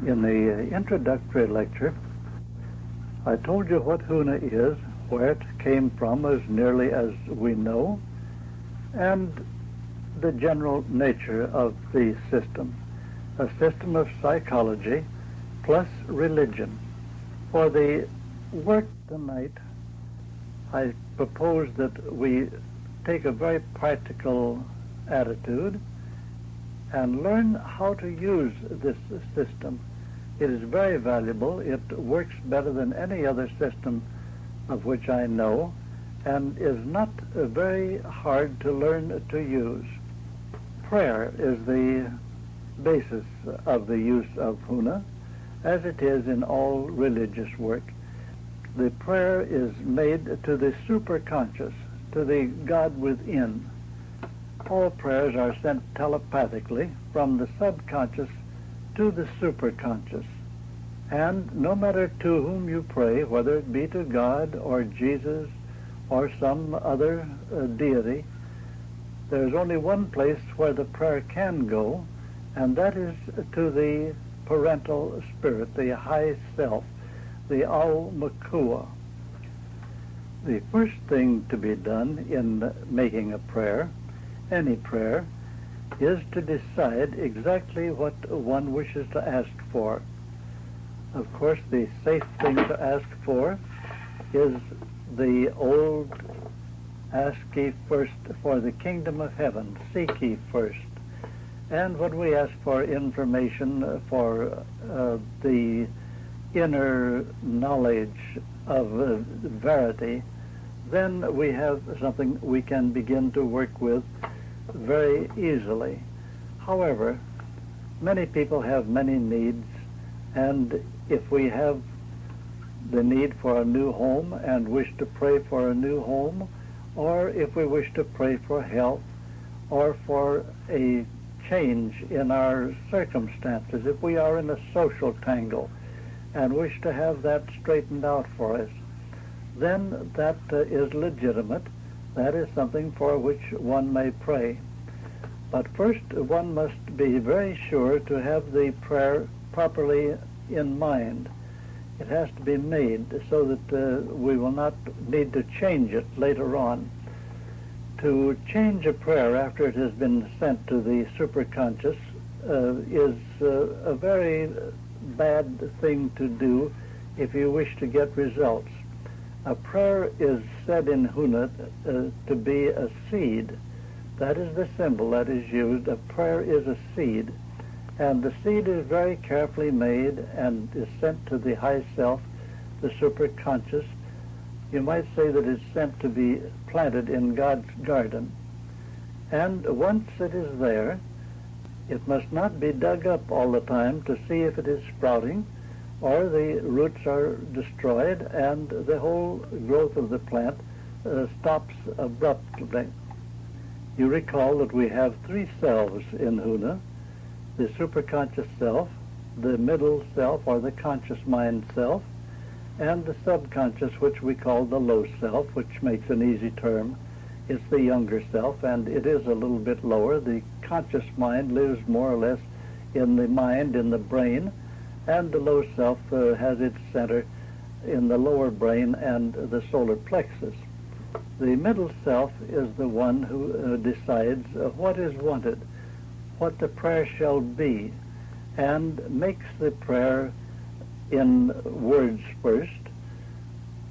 In the introductory lecture, I told you what Huna is, where it came from as nearly as we know, and the general nature of the system, a system of psychology plus religion. For the work tonight, I propose that we take a very practical attitude and learn how to use this system. It is very valuable. It works better than any other system of which I know, and is not very hard to learn to use. Prayer is the basis of the use of Huna, as it is in all religious work. The prayer is made to the superconscious, to the God within. All prayers are sent telepathically from the subconscious to the superconscious. And no matter to whom you pray, whether it be to God or Jesus or some other deity, there's only one place where the prayer can go, and that is to the parental spirit, the high self, the Aumukua. The first thing to be done in making a prayer, any prayer, is to decide exactly what one wishes to ask for. Of course, the safe thing to ask for is the old ask ye first for the kingdom of heaven, seek ye first. And when we ask for information for the inner knowledge of verity, then we have something we can begin to work with very easily. However, many people have many needs, and if we have the need for a new home and wish to pray for a new home, or if we wish to pray for health or for a change in our circumstances, if we are in a social tangle and wish to have that straightened out for us, then that is legitimate. That is something for which one may pray. But first, one must be very sure to have the prayer properly in mind. It has to be made so that we will not need to change it later on. To change a prayer after it has been sent to the superconscious is a very bad thing to do if you wish to get results. A prayer is said in Huna to be a seed. That is the symbol that is used. A prayer is a seed. And the seed is very carefully made and is sent to the high self, the superconscious. You might say that it's sent to be planted in God's garden. And once it is there, it must not be dug up all the time to see if it is sprouting, or the roots are destroyed and the whole growth of the plant stops abruptly. You recall that we have three selves in Huna: the superconscious self, the middle self or the conscious mind self, and the subconscious, which we call the low self, which makes an easy term. It's the younger self, and it is a little bit lower. The conscious mind lives more or less in the mind, in the brain, and the low self has its center in the lower brain and the solar plexus. The middle self is the one who decides what is wanted, what the prayer shall be, and makes the prayer in words first.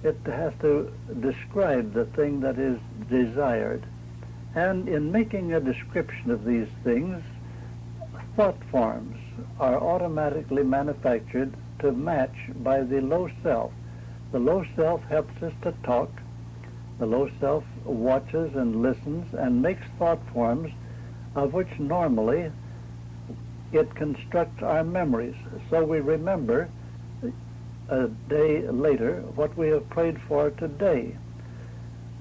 It has to describe the thing that is desired. And in making a description of these things, thought forms are automatically manufactured to match by the low self. The low self helps us to talk. The low self watches and listens and makes thought forms of which normally it constructs our memories. So we remember a day later what we have prayed for today.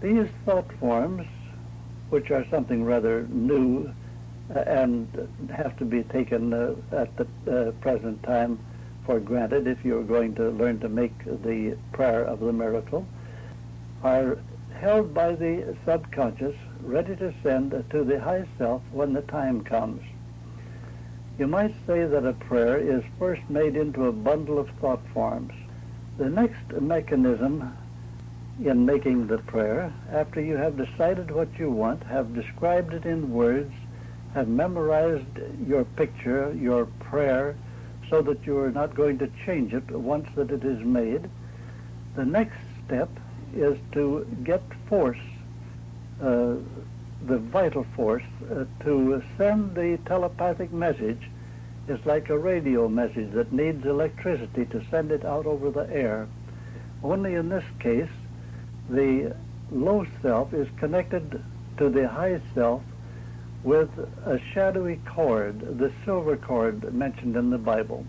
These thought forms, which are something rather new and have to be taken at the present time for granted if you're going to learn to make the prayer of the miracle, are held by the subconscious, ready to send to the high self when the time comes. You might say that a prayer is first made into a bundle of thought forms. The next mechanism in making the prayer, after you have decided what you want, have described it in words, have memorized your picture, your prayer, so that you are not going to change it once that it is made, the next step is to get force, the vital force, to send the telepathic message. Is like a radio message that needs electricity to send it out over the air. Only in this case, the low self is connected to the high self with a shadowy cord, the silver cord mentioned in the Bible.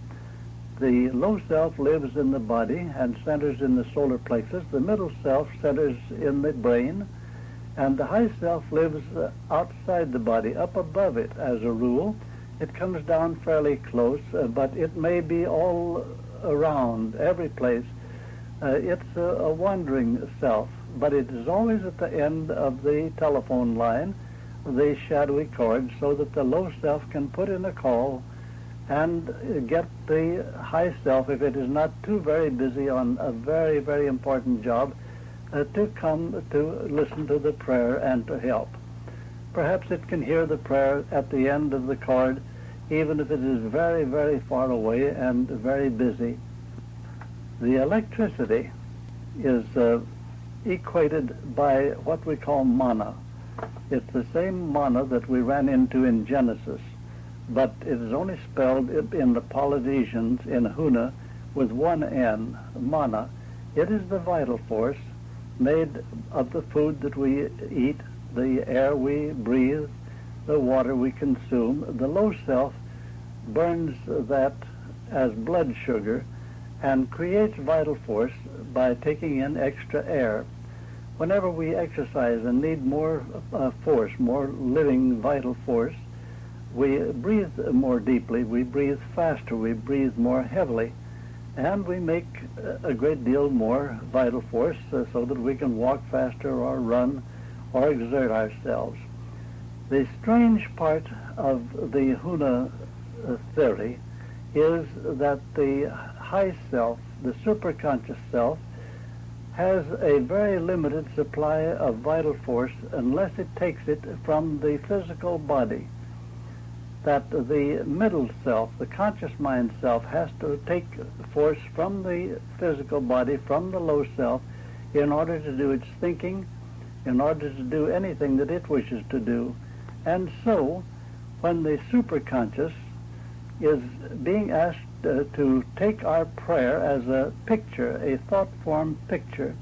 The low self lives in the body and centers in the solar plexus. The middle self centers in the brain, and the high self lives outside the body, up above it as a rule. It comes down fairly close, but it may be all around, every place. It's a wandering self, but it is always at the end of the telephone line, the shadowy cord, so that the low self can put in a call and get the high self, if it is not too very busy on a very, very important job, to come to listen to the prayer and to help. Perhaps it can hear the prayer at the end of the cord, even if it is very, very far away and very busy. The electricity is equated by what we call mana. It's the same mana that we ran into in Genesis, but it is only spelled in the Polynesians, in Huna, with one N, mana. It is the vital force made of the food that we eat, the air we breathe, the water we consume. The low self burns that as blood sugar and creates vital force by taking in extra air. Whenever we exercise and need more force, more living vital force, we breathe more deeply, we breathe faster, we breathe more heavily, and we make a great deal more vital force so that we can walk faster or run or exert ourselves. The strange part of the Huna theory is that the high self, the superconscious self, has a very limited supply of vital force unless it takes it from the physical body. That the middle self, the conscious mind self, has to take force from the physical body, from the low self, in order to do its thinking, in order to do anything that it wishes to do. And so, when the superconscious is being asked to take our prayer as a picture, a thought form picture,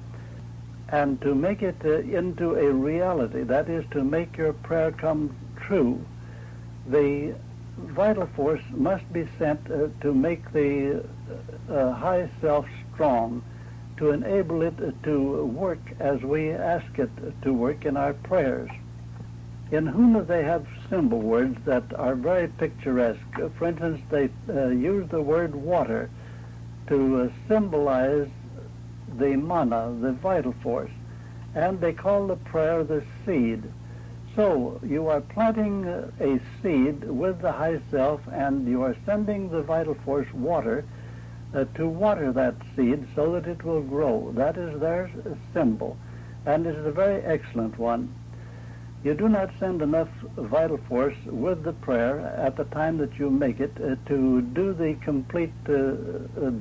and to make it into a reality, that is, to make your prayer come true, the vital force must be sent to make the high self strong, to enable it to work as we ask it to work in our prayers. In Huna, they have symbol words that are very picturesque. For instance, they use the word water to symbolize the mana, the vital force, and they call the prayer the seed. So you are planting a seed with the high self, and you are sending the vital force water to water that seed so that it will grow. That is their symbol, and it is a very excellent one. You do not send enough vital force with the prayer at the time that you make it to do the complete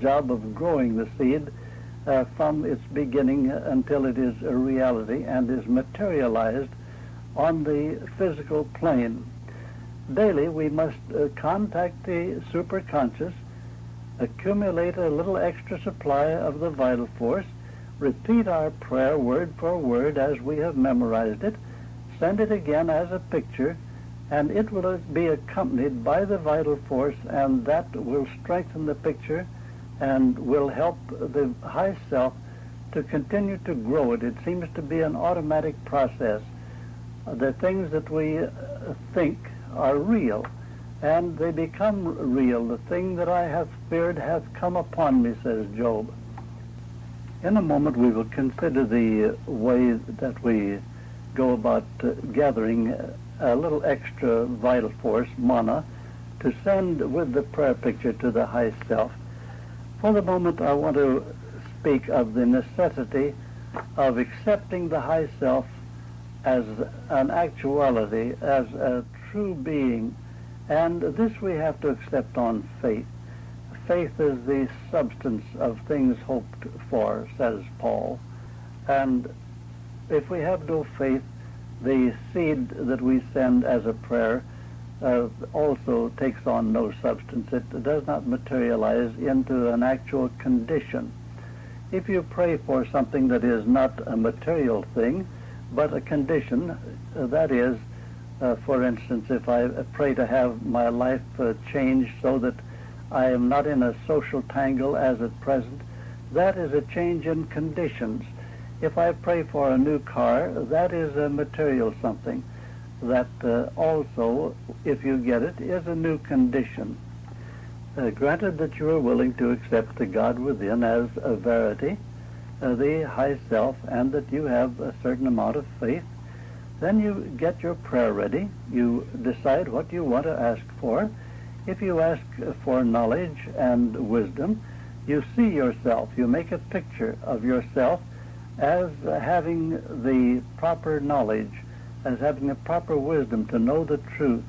job of growing the seed from its beginning until it is a reality and is materialized on the physical plane. Daily we must contact the superconscious, accumulate a little extra supply of the vital force, repeat our prayer word for word as we have memorized it, send it again as a picture, and it will be accompanied by the vital force, and that will strengthen the picture and will help the high self to continue to grow it. It seems to be an automatic process. The things that we think are real, and they become real. The thing that I have feared hath come upon me, says Job. In a moment we will consider the way that we go about gathering a little extra vital force, mana, to send with the prayer picture to the high self. For the moment, I want to speak of the necessity of accepting the high self as an actuality, as a true being, and this we have to accept on faith. Faith is the substance of things hoped for, says Paul, and if we have no faith, the seed that we send as a prayer also takes on no substance. It does not materialize into an actual condition. If you pray for something that is not a material thing, but a condition, that is, for instance, if I pray to have my life changed so that I am not in a social tangle as at present, that is a change in conditions. If I pray for a new car, that is a material something. That also, if you get it, is a new condition. Granted that you are willing to accept the God within as a verity, the high self, and that you have a certain amount of faith, then you get your prayer ready. You decide what you want to ask for. If you ask for knowledge and wisdom, you see yourself. You make a picture of yourself as having the proper knowledge, as having the proper wisdom to know the truth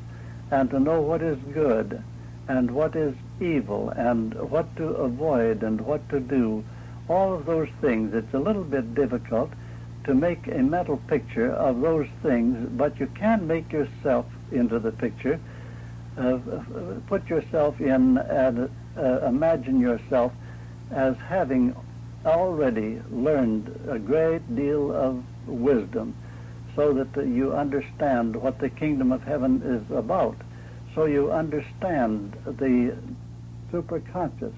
and to know what is good and what is evil and what to avoid and what to do. All of those things. It's a little bit difficult to make a mental picture of those things, but you can make yourself into the picture. Put yourself in and imagine yourself as having already learned a great deal of wisdom, so that you understand what the kingdom of heaven is about. So you understand the superconscious.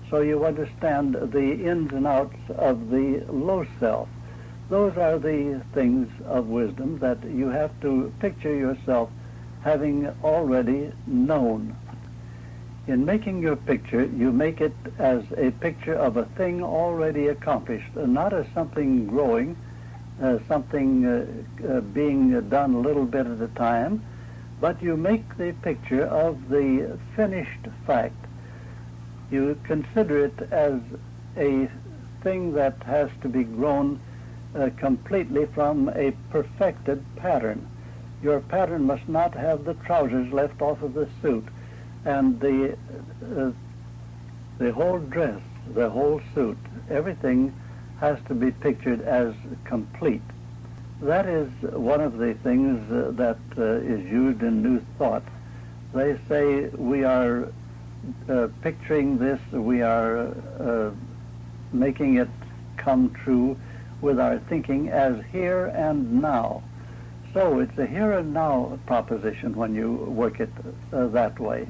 So you understand the ins and outs of the low self. Those are the things of wisdom that you have to picture yourself having already known. In making your picture, you make it as a picture of a thing already accomplished, not as something growing, something being done a little bit at a time, but you make the picture of the finished fact. You consider it as a thing that has to be grown completely from a perfected pattern. Your pattern must not have the trousers left off of the suit, and the whole dress, the whole suit, everything has to be pictured as complete. That is one of the things that is used in New Thought. They say we are picturing this, we are making it come true with our thinking as here and now. So it's a here and now proposition when you work it that way.